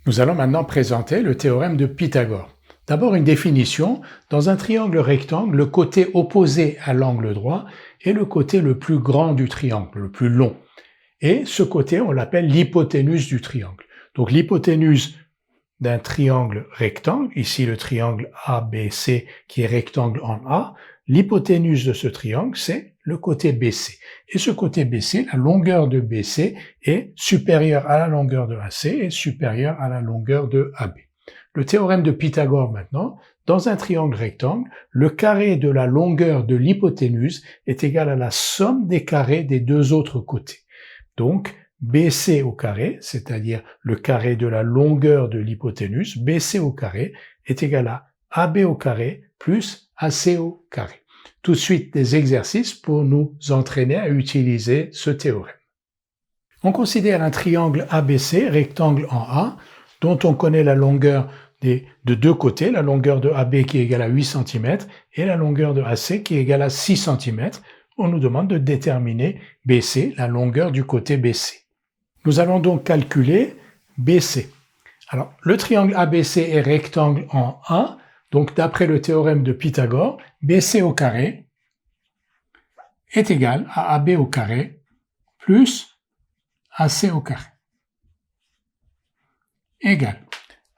Nous allons maintenant présenter le théorème de Pythagore. D'abord une définition. Dans un triangle rectangle, le côté opposé à l'angle droit est le côté le plus grand du triangle, le plus long. Et ce côté, on l'appelle l'hypoténuse du triangle. Donc l'hypoténuse d'un triangle rectangle, ici le triangle ABC qui est rectangle en A, l'hypoténuse de ce triangle, c'est le côté BC. Et ce côté BC, la longueur de BC est supérieure à la longueur de AC et supérieure à la longueur de AB. Le théorème de Pythagore maintenant, dans un triangle rectangle, le carré de la longueur de l'hypoténuse est égal à la somme des carrés des deux autres côtés. Donc, BC au carré, c'est-à-dire le carré de la longueur de l'hypoténuse, BC au carré est égal à AB au carré plus AC au carré. Tout de suite, des exercices pour nous entraîner à utiliser ce théorème. On considère un triangle ABC, rectangle en A, dont on connaît la longueur de deux côtés, la longueur de AB qui est égale à 8 cm et la longueur de AC qui est égale à 6 cm. On nous demande de déterminer BC, la longueur du côté BC. Nous allons donc calculer BC. Alors, le triangle ABC est rectangle en A, donc d'après le théorème de Pythagore, BC au carré est égal à AB au carré plus AC au carré. Égal.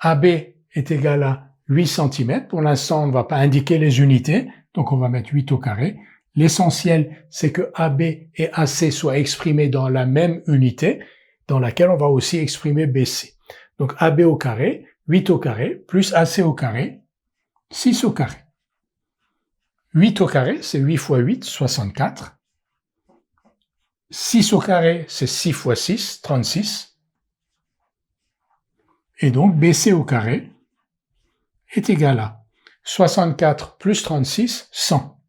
AB est égal à 8 cm. Pour l'instant, on ne va pas indiquer les unités, donc on va mettre 8 au carré. L'essentiel, c'est que AB et AC soient exprimés dans la même unité, dans laquelle on va aussi exprimer BC. Donc AB au carré, 8 au carré, plus AC au carré, 6 au carré. 8 au carré, c'est 8 fois 8, 64. 6 au carré, c'est 6 fois 6, 36. Et donc BC au carré est égal à 64 plus 36, 100.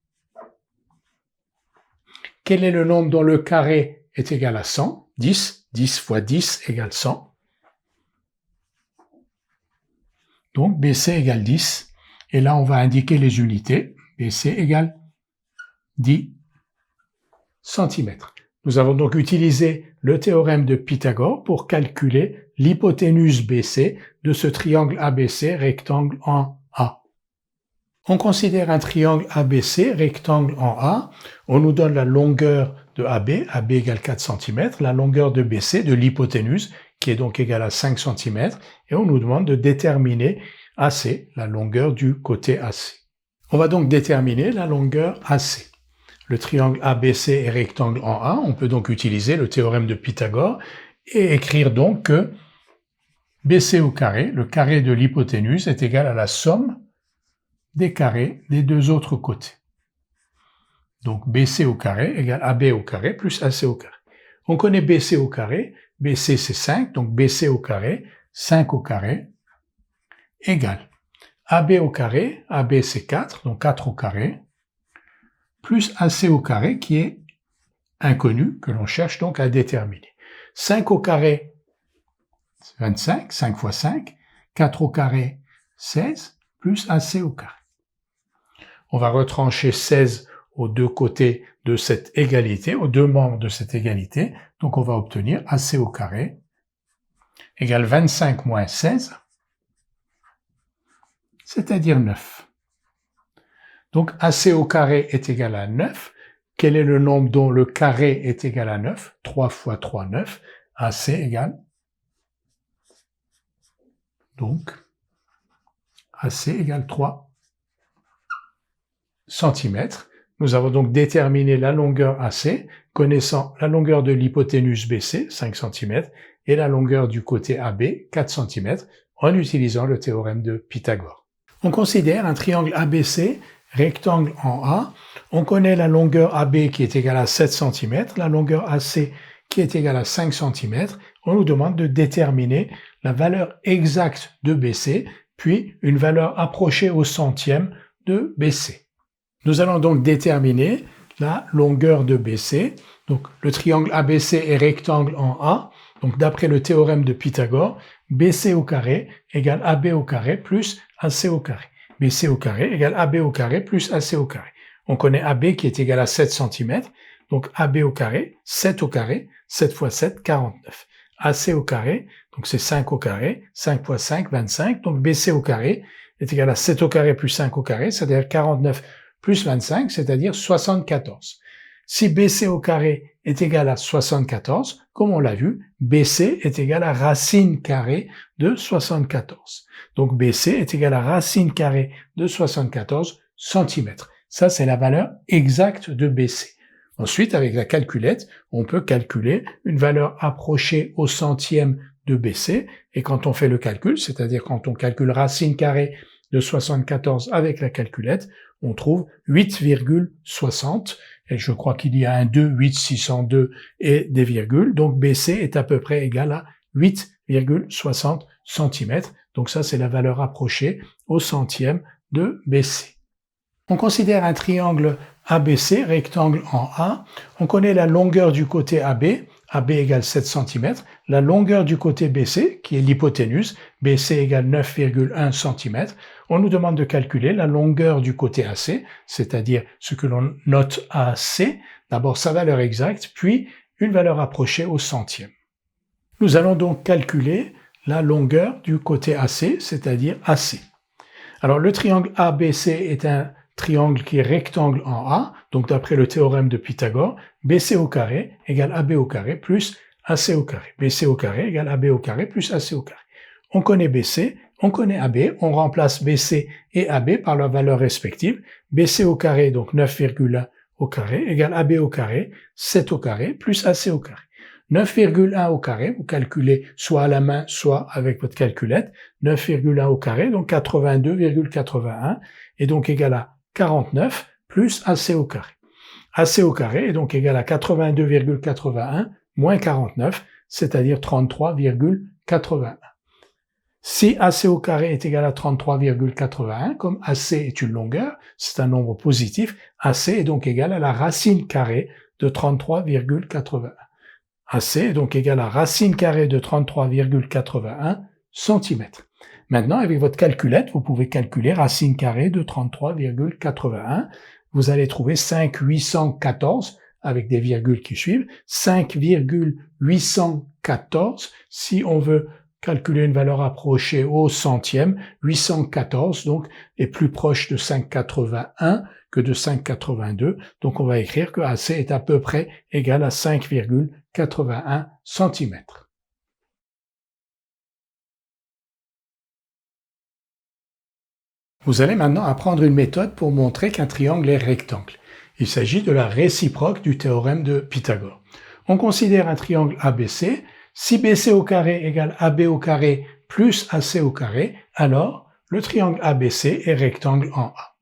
Quel est le nombre dont le carré est égal à 100? 10. 10 fois 10 égale 100. Donc BC égale 10. Et là, on va indiquer les unités. BC égale 10 cm. Nous avons donc utilisé le théorème de Pythagore pour calculer l'hypoténuse BC de ce triangle ABC rectangle en A. On considère un triangle ABC rectangle en A. On nous donne la longueur de AB, AB égale 4 cm, la longueur de BC, de l'hypoténuse, qui est donc égale à 5 cm, et on nous demande de déterminer AC, la longueur du côté AC. On va donc déterminer la longueur AC. Le triangle ABC est rectangle en A, on peut donc utiliser le théorème de Pythagore et écrire donc que BC au carré, le carré de l'hypoténuse, est égal à la somme des carrés des deux autres côtés. Donc BC au carré égale AB au carré plus AC au carré. On connaît BC au carré, BC c'est 5, donc BC au carré, 5 au carré, égale AB au carré, AB c'est 4, donc 4 au carré, plus AC au carré qui est inconnu, que l'on cherche donc à déterminer. 5 au carré, c'est 25, 5 fois 5, 4 au carré, 16, plus AC au carré. On va retrancher 16 aux deux côtés de cette égalité, aux deux membres de cette égalité. Donc on va obtenir AC au carré égale 25 moins 16, c'est-à-dire 9. Donc AC au carré est égal à 9. Quel est le nombre dont le carré est égal à 9? 3 fois 3, 9. AC égale, donc, AC égale 3 cm. Nous avons donc déterminé la longueur AC, connaissant la longueur de l'hypoténuse BC, 5 cm, et la longueur du côté AB, 4 cm, en utilisant le théorème de Pythagore. On considère un triangle ABC, rectangle en A. On connaît la longueur AB qui est égale à 7 cm, la longueur AC qui est égale à 5 cm. On nous demande de déterminer la valeur exacte de BC, puis une valeur approchée au centième de BC. Nous allons donc déterminer la longueur de BC. Donc le triangle ABC est rectangle en A. Donc d'après le théorème de Pythagore, BC au carré égale AB au carré plus AC au carré. BC au carré égale AB au carré plus AC au carré. On connaît AB qui est égal à 7 cm. Donc AB au carré, 7 au carré, 7 fois 7, 49. AC au carré, donc c'est 5 au carré, 5 fois 5, 25, donc BC au carré est égal à 7 au carré plus 5 au carré, c'est-à-dire 49 plus 25, c'est-à-dire 74. Si BC au carré est égal à 74, comme on l'a vu, BC est égal à racine carrée de 74. Donc BC est égal à racine carrée de 74 cm. Ça, c'est la valeur exacte de BC. Ensuite, avec la calculette, on peut calculer une valeur approchée au centième de BC, et quand on fait le calcul, c'est-à-dire quand on calcule racine carrée de 74 avec la calculette, on trouve 8,60, et je crois qu'il y a un 2, 8, 602 et des virgules, donc BC est à peu près égal à 8,60 cm, donc ça c'est la valeur approchée au centième de BC. On considère un triangle ABC, rectangle en A. On connaît la longueur du côté AB, AB égale 7 cm. La longueur du côté BC, qui est l'hypoténuse, BC égale 9,1 cm. On nous demande de calculer la longueur du côté AC, c'est-à-dire ce que l'on note AC. D'abord sa valeur exacte, puis une valeur approchée au centième. Nous allons donc calculer la longueur du côté AC, c'est-à-dire AC. Alors le triangle ABC est un triangle qui est rectangle en A, donc d'après le théorème de Pythagore, BC au carré égale AB au carré plus AC au carré. BC au carré égale AB au carré plus AC au carré. On connaît BC, on connaît AB, on remplace BC et AB par leurs valeurs respectives. BC au carré, donc 9,1 au carré, égale AB au carré, 7 au carré, plus AC au carré. 9,1 au carré, vous calculez soit à la main, soit avec votre calculette. 9,1 au carré, donc 82,81, et donc égal à 49 plus AC au carré. AC au carré est donc égal à 82,81 moins 49, c'est-à-dire 33,81. Si AC au carré est égal à 33,81, comme AC est une longueur, c'est un nombre positif, AC est donc égal à la racine carrée de 33,81. AC est donc égal à racine carrée de 33,81 cm. Maintenant, avec votre calculette, vous pouvez calculer racine carrée de 33,81. Vous allez trouver 5,814 avec des virgules qui suivent. 5,814 si on veut calculer une valeur approchée au centième. 814 donc est plus proche de 5,81 que de 5,82. Donc on va écrire que AC est à peu près égal à 5,81 cm. Vous allez maintenant apprendre une méthode pour montrer qu'un triangle est rectangle. Il s'agit de la réciproque du théorème de Pythagore. On considère un triangle ABC. Si BC au carré égale AB au carré plus AC au carré, alors le triangle ABC est rectangle en A.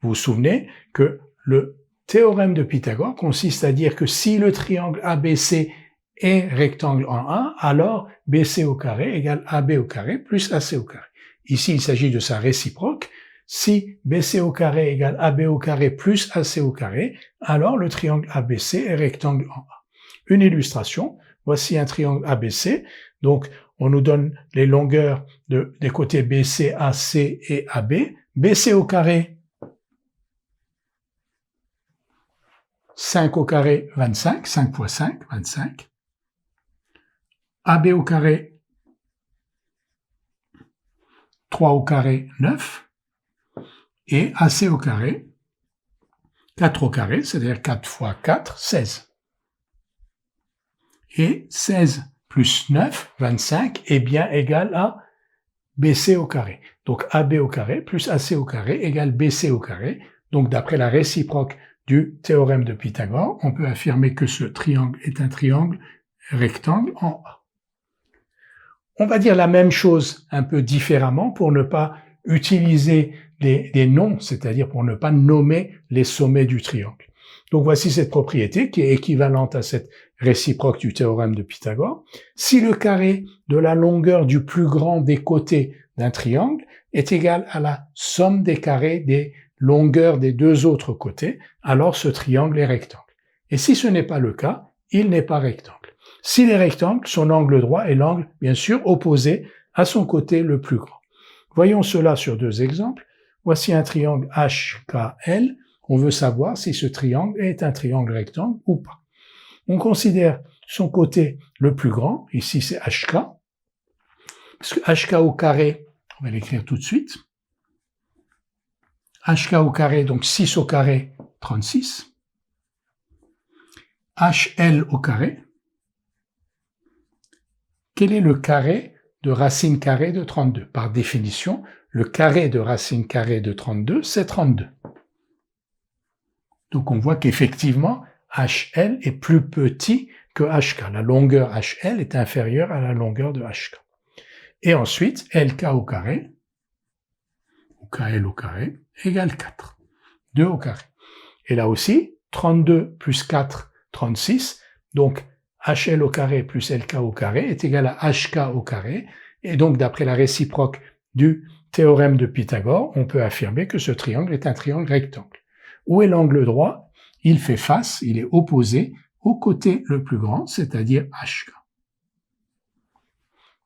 Vous vous souvenez que le théorème de Pythagore consiste à dire que si le triangle ABC est rectangle en A, alors BC au carré égale AB au carré plus AC au carré. Ici, il s'agit de sa réciproque. Si BC au carré égale AB au carré plus AC au carré, alors le triangle ABC est rectangle en A. Une illustration, voici un triangle ABC. Donc, on nous donne les longueurs des côtés BC, AC et AB. BC au carré, 5 au carré, 25, 5 fois 5, 25. AB au carré, 3 au carré, 9. Et AC au carré, 4 au carré, c'est-à-dire 4 fois 4, 16. Et 16 plus 9, 25, est bien égal à BC au carré. Donc AB au carré plus AC au carré égale BC au carré. Donc d'après la réciproque du théorème de Pythagore, on peut affirmer que ce triangle est un triangle rectangle en A. On va dire la même chose un peu différemment pour ne pas utiliser des noms, c'est-à-dire pour ne pas nommer les sommets du triangle. Donc voici cette propriété qui est équivalente à cette réciproque du théorème de Pythagore. Si le carré de la longueur du plus grand des côtés d'un triangle est égal à la somme des carrés des longueurs des deux autres côtés, alors ce triangle est rectangle. Et si ce n'est pas le cas, il n'est pas rectangle. S'il est rectangle, son angle droit est l'angle, bien sûr, opposé à son côté le plus grand. Voyons cela sur deux exemples. Voici un triangle HKL. On veut savoir si ce triangle est un triangle rectangle ou pas. On considère son côté le plus grand, ici c'est HK, parce que HK au carré, on va l'écrire tout de suite, HK au carré, donc 6 au carré, 36, HL au carré, quel est le carré de racine carrée de 32? Par définition, le carré de racine carrée de 32, c'est 32. Donc on voit qu'effectivement, HL est plus petit que HK. La longueur HL est inférieure à la longueur de HK. Et ensuite, LK au carré, ou KL au carré, égale 4. 2 au carré. Et là aussi, 32 plus 4, 36. Donc, HL au carré plus LK au carré est égal à HK au carré. Et donc, d'après la réciproque du théorème de Pythagore, on peut affirmer que ce triangle est un triangle rectangle. Où est l'angle droit? Il fait face, il est opposé au côté le plus grand, c'est-à-dire HK.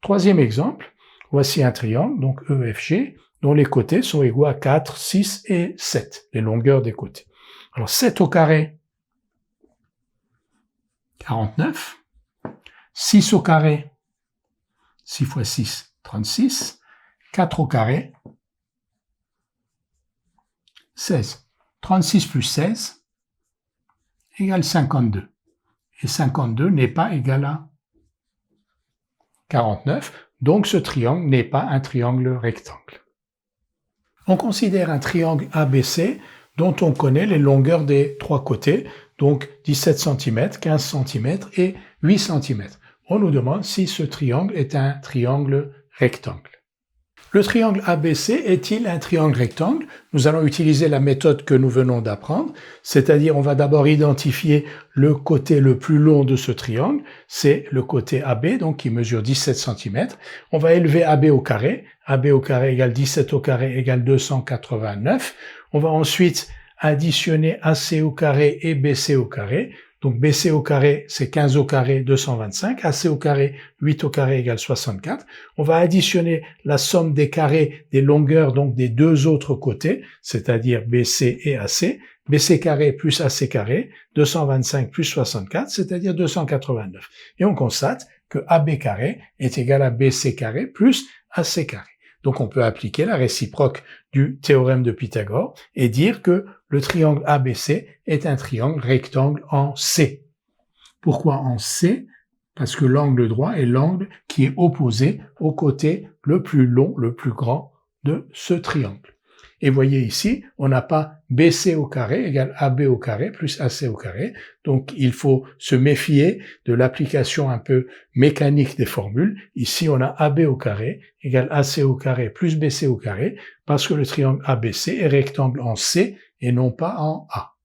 Troisième exemple, voici un triangle, donc EFG, dont les côtés sont égaux à 4, 6 et 7, les longueurs des côtés. Alors 7 au carré, 49, 6 au carré, 6 fois 6, 36, 4 au carré, 16. 36 plus 16 égale 52. Et 52 n'est pas égal à 49, donc ce triangle n'est pas un triangle rectangle. On considère un triangle ABC dont on connaît les longueurs des trois côtés, donc 17 cm, 15 cm et 8 cm. On nous demande si ce triangle est un triangle rectangle. Le triangle ABC est-il un triangle rectangle? Nous allons utiliser la méthode que nous venons d'apprendre, c'est-à-dire on va d'abord identifier le côté le plus long de ce triangle, c'est le côté AB, donc qui mesure 17 cm. On va élever AB au carré égale 17 au carré égale 289. On va ensuite additionner AC au carré et BC au carré. Donc BC au carré, c'est 15 au carré, 225. AC au carré, 8 au carré égale 64. On va additionner la somme des carrés des longueurs, donc des deux autres côtés, c'est-à-dire BC et AC. BC carré plus AC carré, 225 plus 64, c'est-à-dire 289. Et on constate que AB carré est égal à BC carré plus AC carré. Donc on peut appliquer la réciproque du théorème de Pythagore et dire que le triangle ABC est un triangle rectangle en C. Pourquoi en C? Parce que l'angle droit est l'angle qui est opposé au côté le plus long, le plus grand de ce triangle. Et voyez ici, on n'a pas BC au carré égale AB au carré plus AC au carré. Donc il faut se méfier de l'application un peu mécanique des formules. Ici, on a AB au carré égale AC au carré plus BC au carré parce que le triangle ABC est rectangle en C et non pas en A.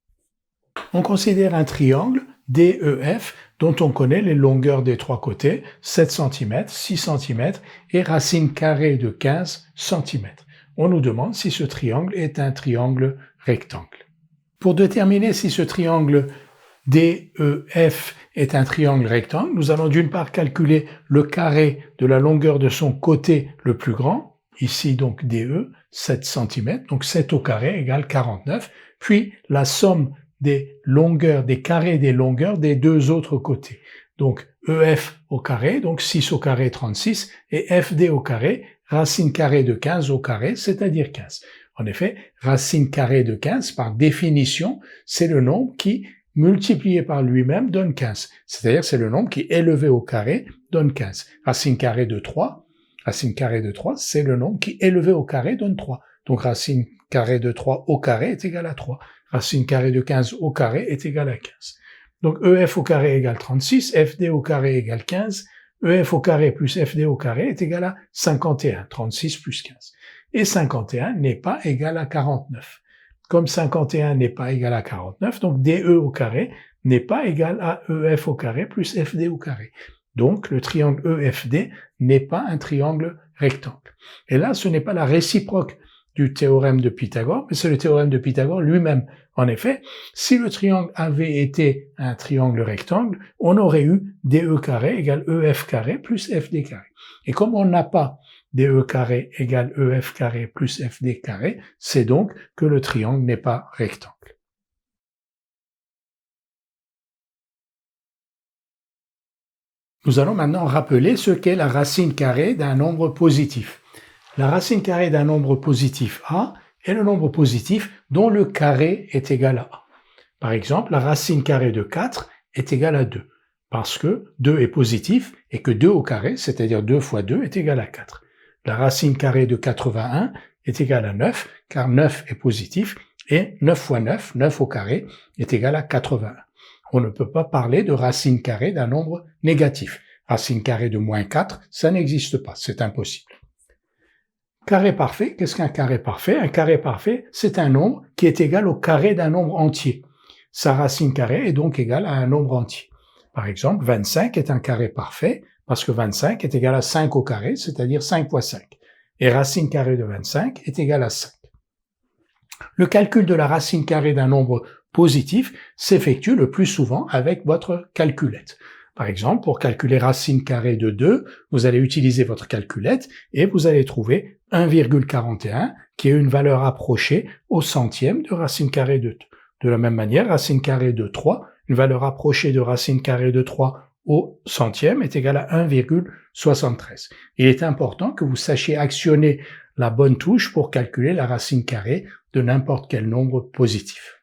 On considère un triangle DEF dont on connaît les longueurs des trois côtés, 7 cm, 6 cm et racine carrée de 15 cm. On nous demande si ce triangle est un triangle rectangle. Pour déterminer si ce triangle DEF est un triangle rectangle, nous allons d'une part calculer le carré de la longueur de son côté le plus grand, ici donc DE, 7 cm, donc 7 au carré égale 49, puis la somme des longueurs, des carrés des longueurs des deux autres côtés. Donc EF au carré, donc 6 au carré 36, et FD au carré, racine carrée de 15 au carré, c'est-à-dire 15. En effet, racine carrée de 15, par définition, c'est le nombre qui, multiplié par lui-même, donne 15. C'est-à-dire c'est le nombre qui, élevé au carré, donne 15. Racine carrée de 3, c'est le nombre qui, élevé au carré, donne 3. Donc racine carrée de 3 au carré est égal à 3. Racine carrée de 15 au carré est égal à 15. Donc EF au carré égale 36, FD au carré égale 15, EF au carré plus FD au carré est égal à 51, 36 plus 15. Et 51 n'est pas égal à 49. Comme 51 n'est pas égal à 49, donc DE au carré n'est pas égal à EF au carré plus FD au carré. Donc le triangle EFD n'est pas un triangle rectangle. Et là, ce n'est pas la réciproque du théorème de Pythagore, mais c'est le théorème de Pythagore lui-même. En effet, si le triangle avait été un triangle rectangle, on aurait eu DE carré égale EF carré plus FD carré. Et comme on n'a pas DE carré égale EF carré plus FD carré, c'est donc que le triangle n'est pas rectangle. Nous allons maintenant rappeler ce qu'est la racine carrée d'un nombre positif. La racine carrée d'un nombre positif A est le nombre positif dont le carré est égal à A. Par exemple, la racine carrée de 4 est égale à 2, parce que 2 est positif et que 2 au carré, c'est-à-dire 2 fois 2, est égal à 4. La racine carrée de 81 est égale à 9, car 9 est positif, et 9 fois 9, 9 au carré, est égal à 81. On ne peut pas parler de racine carrée d'un nombre négatif. Racine carrée de moins 4, ça n'existe pas, c'est impossible. Carré parfait, qu'est-ce qu'un carré parfait? Un carré parfait, c'est un nombre qui est égal au carré d'un nombre entier. Sa racine carrée est donc égale à un nombre entier. Par exemple, 25 est un carré parfait parce que 25 est égal à 5 au carré, c'est-à-dire 5 fois 5. Et racine carrée de 25 est égale à 5. Le calcul de la racine carrée d'un nombre positif s'effectue le plus souvent avec votre calculette. Par exemple, pour calculer racine carrée de 2, vous allez utiliser votre calculette et vous allez trouver 1,41 qui est une valeur approchée au centième de racine carrée de 2. De la même manière, racine carrée de 3, une valeur approchée de racine carrée de 3 au centième est égale à 1,73. Il est important que vous sachiez actionner la bonne touche pour calculer la racine carrée de n'importe quel nombre positif.